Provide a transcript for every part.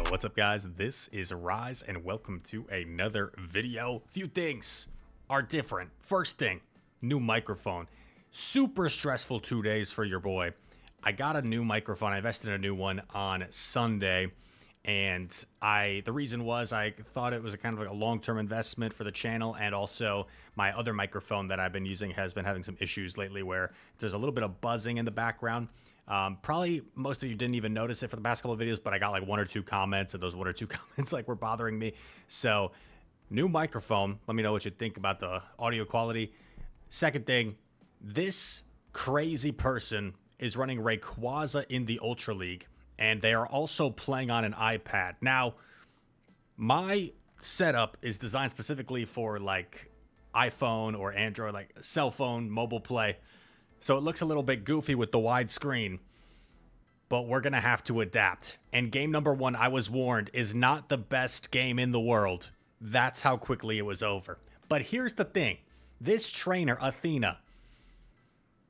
What's up, guys? This is Rise, and welcome to another video. Few things are different. First thing, new microphone. Super stressful 2 days for your boy. I got a new microphone. I invested in a new one on Sunday, and the reason was I thought it was a kind of like a long-term investment for the channel, and also my other microphone that I've been using has been having some issues lately where there's a little bit of buzzing in the background. Probably most of you didn't even notice it for the past couple of videos, but I got like one or two comments, and those one or two comments like were bothering me. So, new microphone. Let me know what you think about the audio quality. Second thing, this crazy person is running Rayquaza in the Ultra League, and they are also playing on an iPad. Now, my setup is designed specifically for like iPhone or Android, like cell phone, mobile play. So it looks a little bit goofy with the wide screen, but we're going to have to adapt. And game number one, I was warned, is not the best game in the world. That's how quickly it was over. But here's the thing. This trainer, Athena,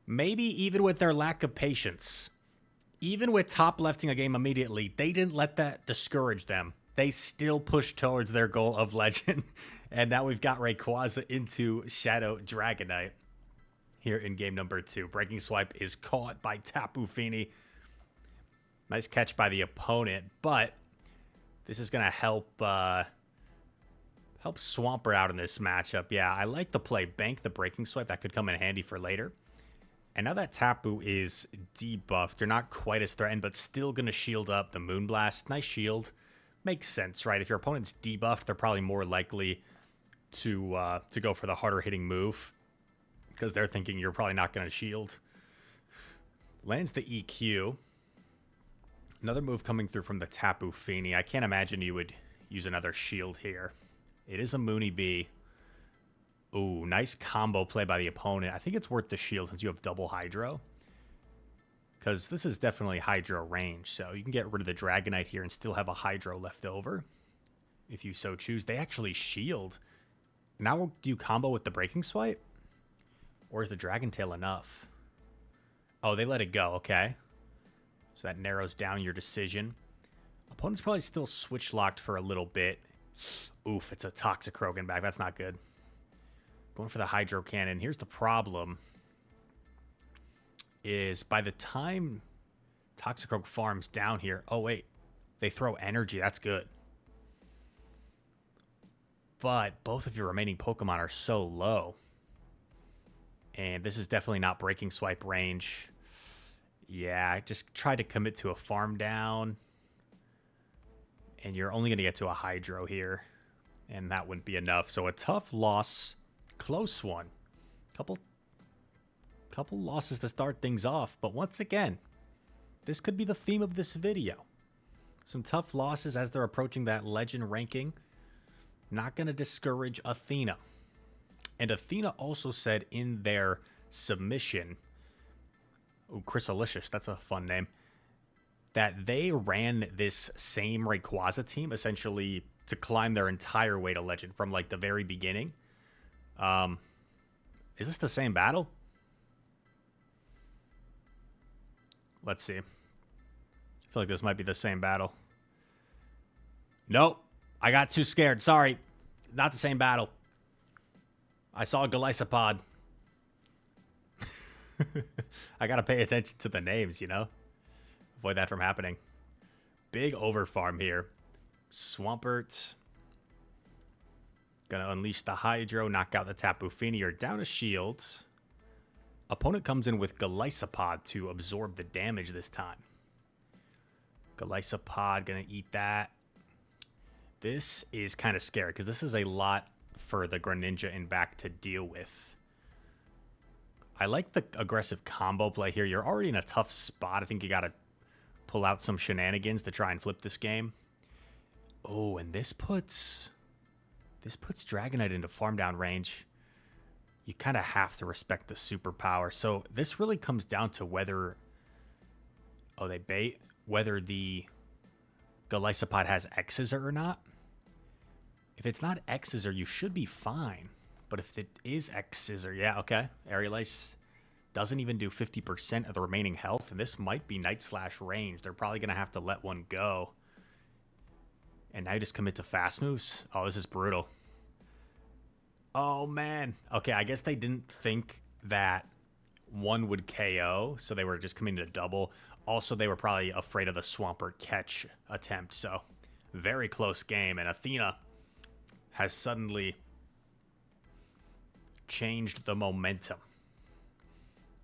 maybe even with their lack of patience, even with top lefting a game immediately, they didn't let that discourage them. They still pushed towards their goal of legend. And now we've got Rayquaza into Shadow Dragonite here in game number two. Breaking Swipe is caught by Tapu Fini. Nice catch by the opponent, but this is going to help Swampert out in this matchup. Yeah, I like the play. Bank the Breaking Swipe. That could come in handy for later. And now that Tapu is debuffed, they're not quite as threatened, but still going to shield up the Moonblast. Nice shield. Makes sense, right? If your opponent's debuffed, they're probably more likely to go for the harder hitting move, because they're thinking you're probably not going to shield. Lands the EQ. Another move coming through from the Tapu Fini. I can't imagine you would use another shield here. It is a Mooney B. Ooh, nice combo play by the opponent. I think it's worth the shield since you have double Hydro, because this is definitely Hydro range. So you can get rid of the Dragonite here and still have a Hydro left over if you so choose. They actually shield. Now do you combo with the Breaking Swipe? Or is the Dragon Tail enough? Oh, they let it go. Okay. So that narrows down your decision. Opponent's probably still switch locked for a little bit. Oof, it's a Toxicroak back. That's not good. Going for the Hydro Cannon. Here's the problem. Is by the time Toxicroak farms down here... Oh, wait. They throw energy. That's good. But both of your remaining Pokemon are so low. And this is definitely not Breaking Swipe range. Yeah, just try to commit to a farm down. And you're only going to get to a Hydro here. And that wouldn't be enough. So a tough loss. Close one. Couple losses to start things off. But once again, this could be the theme of this video. Some tough losses as they're approaching that legend ranking. Not going to discourage Athena. And Athena also said in their submission, oh, Chrysalicious, that's a fun name, that they ran this same Rayquaza team essentially to climb their entire way to legend from like the very beginning. Is this the same battle? Let's see. I feel like this might be the same battle. Nope. I got too scared. Sorry. Not the same battle. I saw a Golisopod. I gotta pay attention to the names, you know? Avoid that from happening. Big overfarm here. Swampert. Gonna unleash the Hydro, knock out the Tapu Fini. You're down a shield. Opponent comes in with Golisopod to absorb the damage this time. Golisopod gonna eat that. This is kind of scary because this is a lot for the Greninja in back to deal with. I like the aggressive combo play here. You're already in a tough spot. I think you got to pull out some shenanigans to try and flip this game. Oh, and this puts Dragonite into farm down range. You kind of have to respect the superpower. So this really comes down to whether... Oh, they bait? Whether the Golisopod has X-Scissor or not. If it's not X-Scissor, you should be fine. But if it is X-Scissor, yeah, okay. Aerial Ace doesn't even do 50% of the remaining health, and this might be Night Slash range. They're probably going to have to let one go. And now you just commit to fast moves? Oh, this is brutal. Oh, man. Okay, I guess they didn't think that one would KO, so they were just committing to double. Also, they were probably afraid of the Swampert catch attempt, so very close game. And Athena has suddenly changed the momentum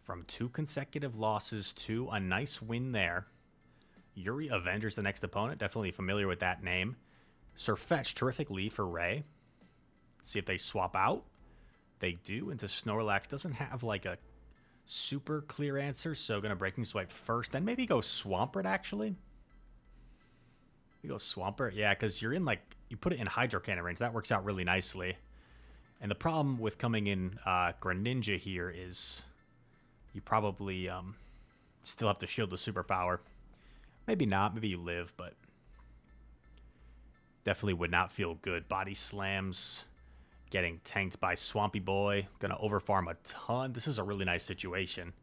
from 2 consecutive losses to a nice win there. Yuri Avenger's the next opponent. Definitely familiar with that name. Sirfetch'd, terrific lead for Ray. Let's see if they swap out. They do into Snorlax. Doesn't have like a super clear answer, so gonna Breaking Swipe first. Then maybe go Swampert, actually. You go Swampert, yeah, because you're in like, you put it in Hydro Cannon range. That works out really nicely. And the problem with coming in Greninja here is you probably still have to shield the superpower. Maybe not. Maybe you live, but definitely would not feel good. Body slams, getting tanked by Swampy Boy. Gonna overfarm a ton. This is a really nice situation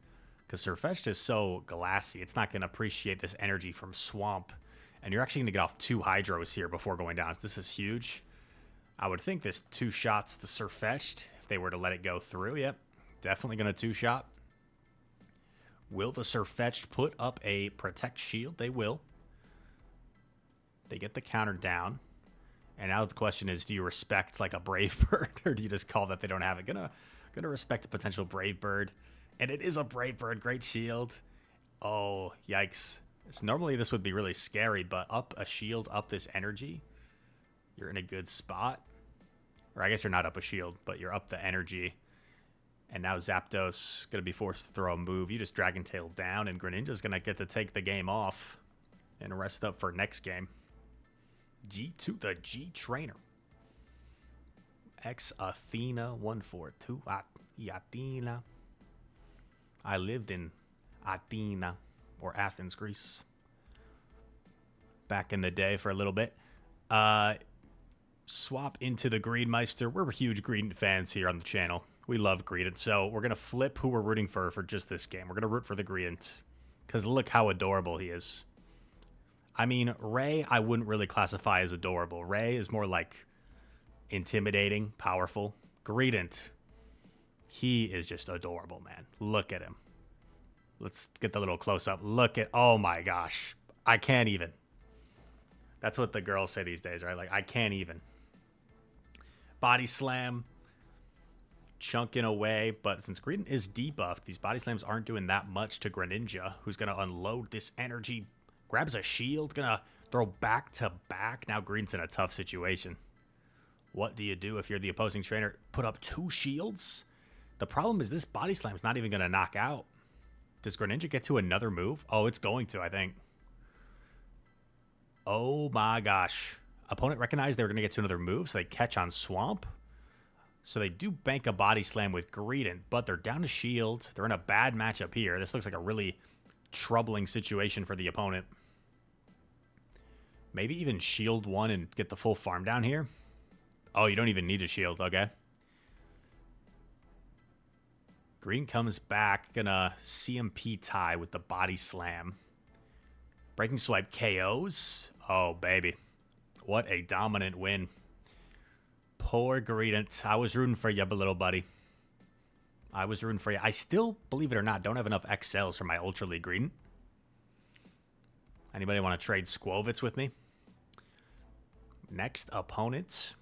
because Sirfetch'd is so glassy. It's not gonna appreciate this energy from Swamp. And you're actually gonna get off 2 Hydros here before going down. So this is huge. I would think this 2 shots the Sirfetch'd if they were to let it go through. Yep, definitely gonna 2-shot. Will the Sirfetch'd put up a Protect Shield? They will. They get the counter down. And now the question is, do you respect like a Brave Bird, or do you just call that they don't have it? Gonna respect a potential Brave Bird. And it is a Brave Bird. Great shield. Oh, yikes. So normally this would be really scary, but up a shield, up this energy, you're in a good spot. Or I guess you're not up a shield, but you're up the energy. And now Zapdos going to be forced to throw a move. You just Dragon Tail down, and Greninja's going to get to take the game off and rest up for next game. G2, the G Trainer. X Athena 142. Athena. I lived in Athena, or Athens, Greece, back in the day for a little bit. Swap into the Greedmeister. We're huge Greedent fans here on the channel. We love Greedent, so we're going to flip who we're rooting for just this game. We're going to root for the Greedent, because look how adorable he is. I mean, Ray, I wouldn't really classify as adorable. Ray is more like intimidating, powerful. Greedent, he is just adorable, man. Look at him. Let's get the little close-up. Look at, oh my gosh. I can't even. That's what the girls say these days, right? Like, I can't even. Body slam. Chunking away, but since Greedent is debuffed, these body slams aren't doing that much to Greninja, who's going to unload this energy, grabs a shield, going to throw back to back. Now Greedent's in a tough situation. What do you do if you're the opposing trainer? Put up 2 shields? The problem is this body slam's not even going to knock out. Does Greninja get to another move? Oh, it's going to, I think. Oh my gosh. Opponent recognized they were going to get to another move, so they catch on Swamp. So they do bank a body slam with Greedent, but they're down to shield. They're in a bad matchup here. This looks like a really troubling situation for the opponent. Maybe even shield 1 and get the full farm down here. Oh, you don't even need a shield. Okay. Green comes back. Gonna CMP tie with the body slam. Breaking Swipe KOs. Oh, baby. What a dominant win. Poor Greedent. I was rooting for you, little buddy. I was rooting for you. I still, believe it or not, don't have enough XLs for my Ultra League Greedent. Anybody want to trade Squovitz with me? Next opponent.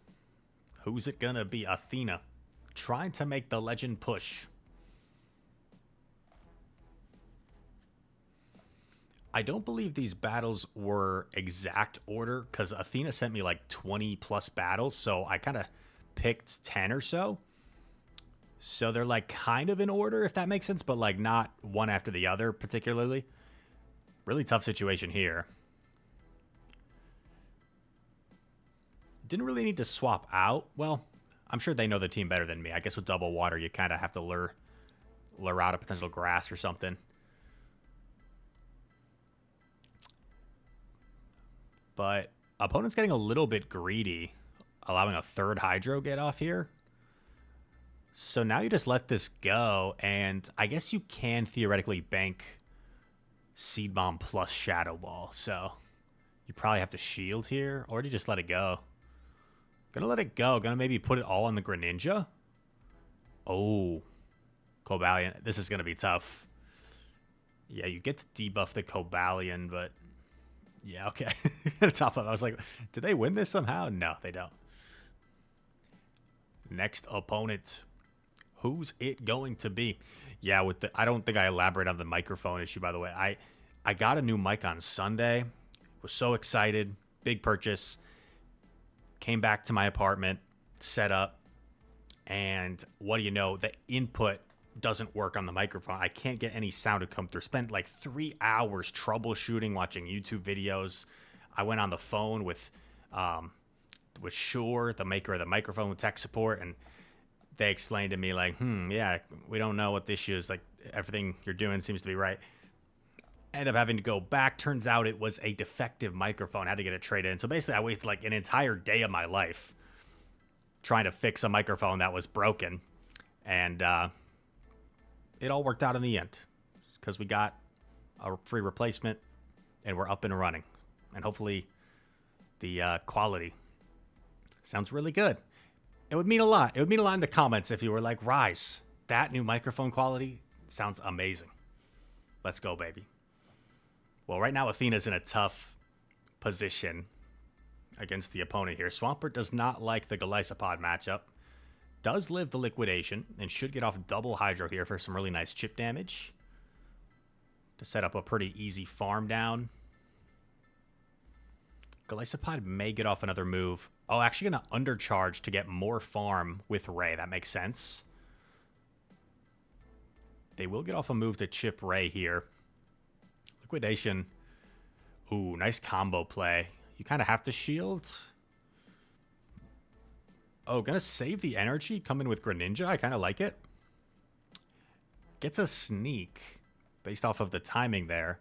Who's it going to be? Athena. Trying to make the legend push. I don't believe these battles were exact order because Athena sent me like 20 plus battles, so I kind of picked 10 or so. So they're like kind of in order, if that makes sense, but like not one after the other particularly. Really tough situation here. Didn't really need to swap out. Well, I'm sure they know the team better than me. I guess with double water, you kind of have to lure out a potential grass or something. But opponent's getting a little bit greedy, allowing a 3rd Hydro get off here. So now you just let this go, and I guess you can theoretically bank Seed Bomb plus Shadow Ball. So You probably have to shield here, or do you just let it go? Gonna let it go. Gonna maybe put it all on the Greninja. Oh, Cobalion. This is gonna be tough. Yeah, you get to debuff the Cobalion, but yeah, okay. Top level. I was like, did they win this somehow? No, they don't. Next opponent. Who's it going to be? Yeah, with the I don't think I elaborate on the microphone issue, by the way. I got a new mic on Sunday. Was so excited. Big purchase. Came back to my apartment, set up, and what do you know? The input doesn't work on the microphone. I can't get any sound to come through. Spent like 3 hours troubleshooting, watching YouTube videos. I went on the phone with Shure, the maker of the microphone, with tech support, and they explained to me like, yeah, we don't know what the issue is. Like, everything you're doing seems to be right. Ended up having to go back. Turns out it was a defective microphone. I had to get it traded in. So basically, I wasted like an entire day of my life trying to fix a microphone that was broken. And it all worked out in the end because we got a free replacement and we're up and running. And hopefully the quality sounds really good. It would mean a lot. It would mean a lot in the comments if you were like, Rise, that new microphone quality sounds amazing. Let's go, baby. Well, right now, Athena's in a tough position against the opponent here. Swampert does not like the Golisopod matchup. Does live the liquidation and should get off double Hydro here for some really nice chip damage to set up a pretty easy farm down. Golisopod may get off another move. Oh, actually going to undercharge to get more farm with Ray. That makes sense. They will get off a move to chip Ray here. Liquidation. Ooh, nice combo play. You kind of have to shield. Oh, gonna save the energy. Come in with Greninja. I kind of like it. Gets a sneak based off of the timing there.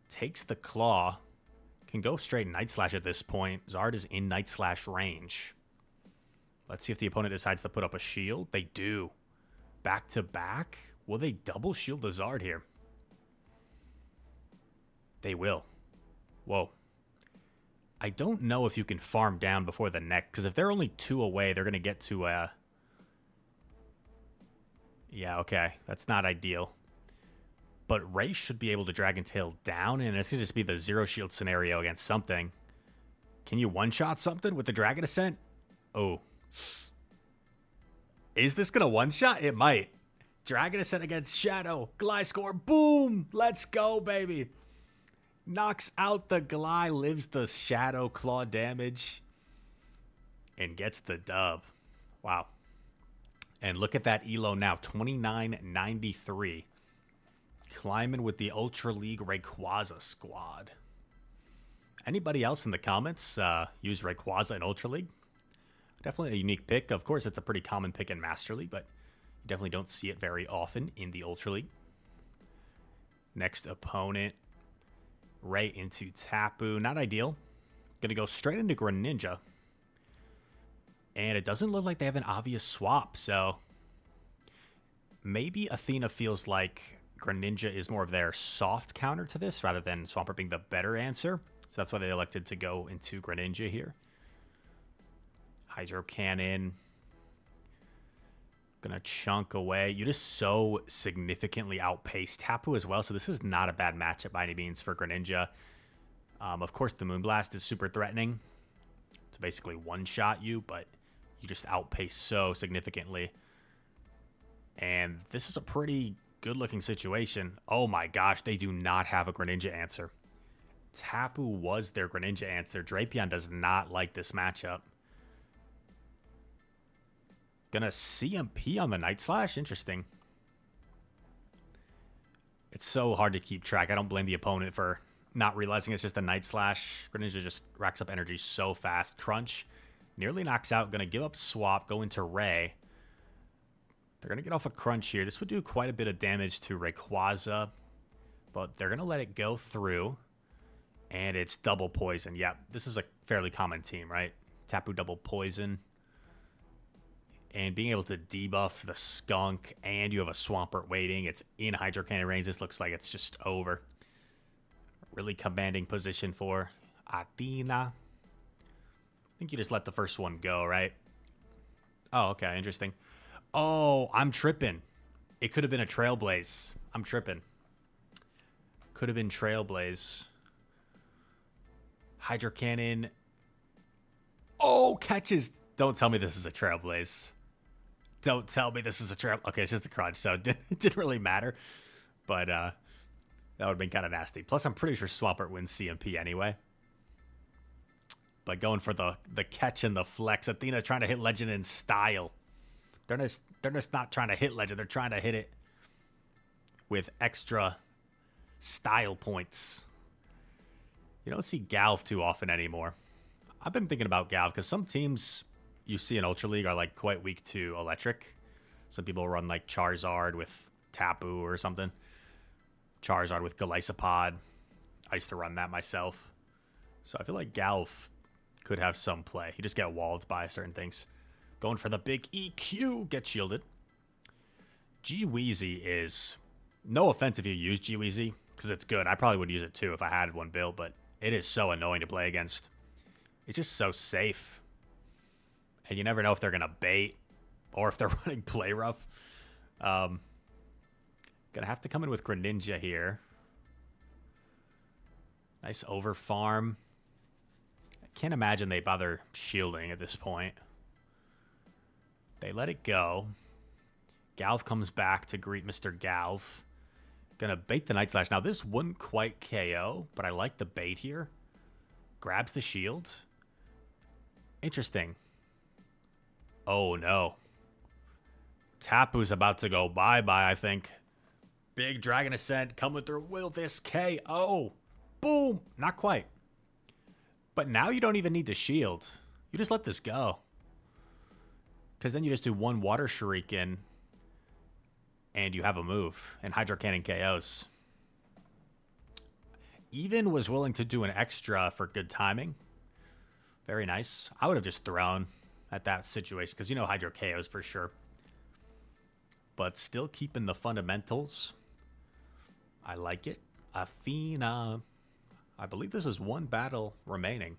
Takes the claw. Can go straight Night Slash at this point. Zard is in Night Slash range. Let's see if the opponent decides to put up a shield. They do. Back to back. Will they double shield the Zard here? They will. Whoa. I don't know if you can farm down before the neck, because if they're only 2 away, they're going to get to yeah, okay. That's not ideal. But Ray should be able to Dragon Tail down, and it's going to just be the zero shield scenario against something. Can you one-shot something with the Dragon Ascent? Oh. Is this going to one-shot? It might. Dragon Ascent against Shadow. Gliscor. Boom! Let's go, baby. Knocks out the Gly, lives the Shadow Claw damage, and gets the dub. Wow. And look at that elo now, 2993. Climbing with the Ultra League Rayquaza squad. Anybody else in the comments use Rayquaza in Ultra League? Definitely a unique pick. Of course, it's a pretty common pick in Master League, but you definitely don't see it very often in the Ultra League. Next opponent. Ray into Tapu. Not ideal. Gonna go straight into Greninja. And it doesn't look like they have an obvious swap, so maybe Athena feels like Greninja is more of their soft counter to this rather than Swampert being the better answer. So that's why they elected to go into Greninja here. Hydro Cannon. Gonna chunk away. You just so significantly outpaced Tapu as well, so this is not a bad matchup by any means for Greninja. Of course, the Moonblast is super threatening to basically one-shot you, but you just outpace so significantly. And this is a pretty good-looking situation. Oh my gosh, they do not have a Greninja answer. Tapu was their Greninja answer. Drapion does not like this matchup. Gonna CMP on the Night Slash? Interesting. It's so hard to keep track. I don't blame the opponent for not realizing it's just a Night Slash. Greninja just racks up energy so fast. Crunch nearly knocks out. Gonna give up Swap. Go into Ray. They're gonna get off a Crunch here. This would do quite a bit of damage to Rayquaza. But they're gonna let it go through. And it's double poison. Yeah, this is a fairly common team, right? Tapu double poison. And being able to debuff the Skunk, and you have a Swampert waiting. It's in Hydro Cannon range. This looks like it's just over. really commanding position for Athena. I think you just let the first one go, right? Oh, okay, interesting. Oh, I'm tripping. It could have been a Trailblaze. I'm tripping. Could have been Trailblaze. Hydro Cannon. Oh, catches. Don't tell me this is a Trailblaze. Don't tell me this is a Trail. Okay, it's just a crunch, so it didn't really matter. But that would have been kind of nasty. Plus, I'm pretty sure Swampert wins CMP anyway. But going for the catch and the flex. Athena trying to hit Legend in style. They're just not trying to hit Legend. They're trying to hit it with extra style points. You don't see Galv too often anymore. I've been thinking about Galv because some teams you see in Ultra League are like quite weak to electric. Some people run like Charizard with Tapu or something. Charizard with Golisopod. I used to run that myself. So I feel like Galv could have some play. You just get walled by certain things. Going for the big EQ. Get shielded. G-Weezy is... No offense if you use G-Weezy, because it's good. I probably would use it too if I had one built, but it is so annoying to play against. It's just so safe. And you never know if they're going to bait or if they're running play rough. Gonna have to come in with Greninja here. Nice over farm. I can't imagine they bother shielding at this point. They let it go. Galv comes back to greet Mr. Galv. Gonna bait the Night Slash. Now this wouldn't quite KO, but I like the bait here. Grabs the shield. Interesting. Oh no. Tapu's about to go bye-bye, I think. Big Dragon Ascent coming through. Will this KO? Boom. Not quite. But now you don't even need to shield. You just let this go. Because then you just do one Water Shuriken and you have a move. And Hydro Cannon KOs. Even was willing to do an extra for good timing. Very nice. I would have just thrown at that situation because you know Hydro KOs for sure. But still keeping the fundamentals. I like it. Athena. I believe this is one battle remaining.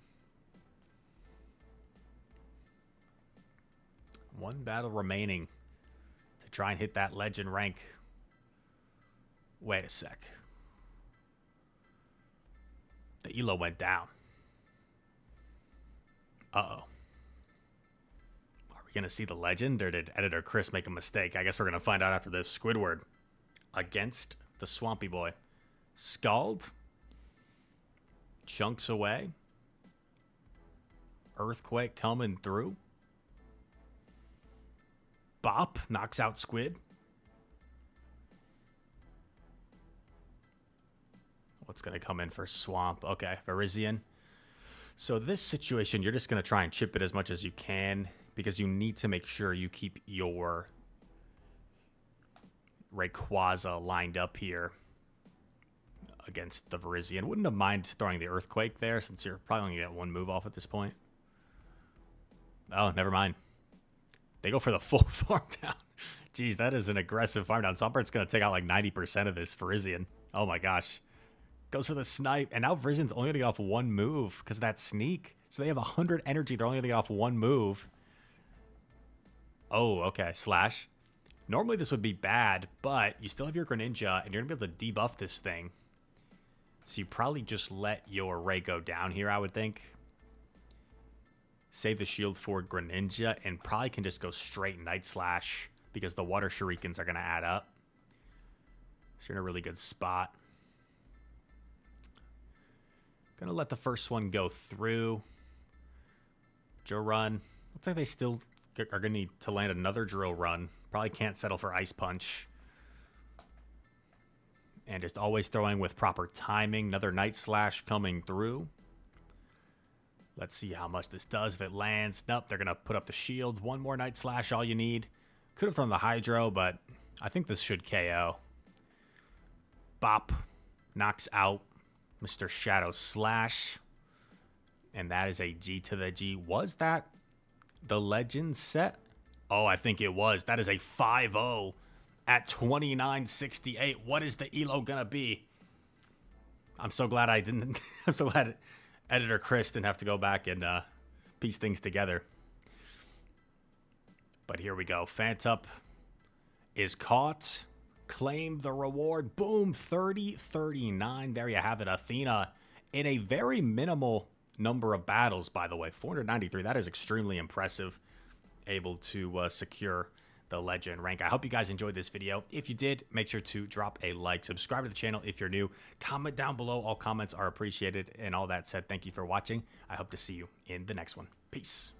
One battle remaining to try and hit that legend rank. Wait a sec. The elo went down. Uh-oh. Are we going to see the legend, or did editor Chris make a mistake? I guess we're going to find out after this. Squidward against the Swampy Boy. Scald. Chunks away. Earthquake coming through. Bop knocks out Squid. What's going to come in for Swamp? Okay, Virizion. So this situation, you're just going to try and chip it as much as you can because you need to make sure you keep your Rayquaza lined up here against the Virizion. Wouldn't have mind throwing the Earthquake there since you're probably going to get one move off at this point. Oh, never mind. They go for the full farm down. Jeez, that is an aggressive farm down. Swampert's going to take out like 90% of this Virizion. Oh my gosh. Goes for the snipe. And now Virizian's only going to get off one move because of that sneak. So they have 100 energy. They're only going to get off one move. Oh, okay. Slash. Normally this would be bad, but you still have your Greninja, and you're going to be able to debuff this thing. So you probably just let your Ray go down here, I would think. Save the shield for Greninja, and probably can just go straight Night Slash because the Water Shurikens are going to add up. So you're in a really good spot. Going to let the first one go through. Joe Run. Looks like they still are going to need to land another Drill Run. Probably can't settle for Ice Punch. And just always throwing with proper timing. Another Night Slash coming through. Let's see how much this does. If it lands, nope, they're going to put up the shield. One more Night Slash, all you need. Could have thrown the Hydro, but I think this should KO. Bop. Knocks out Mr. Shadow Slash. And that is a G to the G. Was that the Legend set? Oh, I think it was. That is a 5-0 at 29.68. What is the elo going to be? I'm so glad I didn't. I'm so glad editor Chris didn't have to go back and piece things together. But here we go. Phantup is caught. Claim the reward. Boom. 30-39. There you have it. Athena in a very minimal number of battles, by the way. 493. That is extremely impressive. Able to secure the legend rank. I hope you guys enjoyed this video. If you did, make sure to drop a like, subscribe to the channel if you're new, comment down below. All comments are appreciated. And all that said, thank you for watching. I hope to see you in the next one. Peace.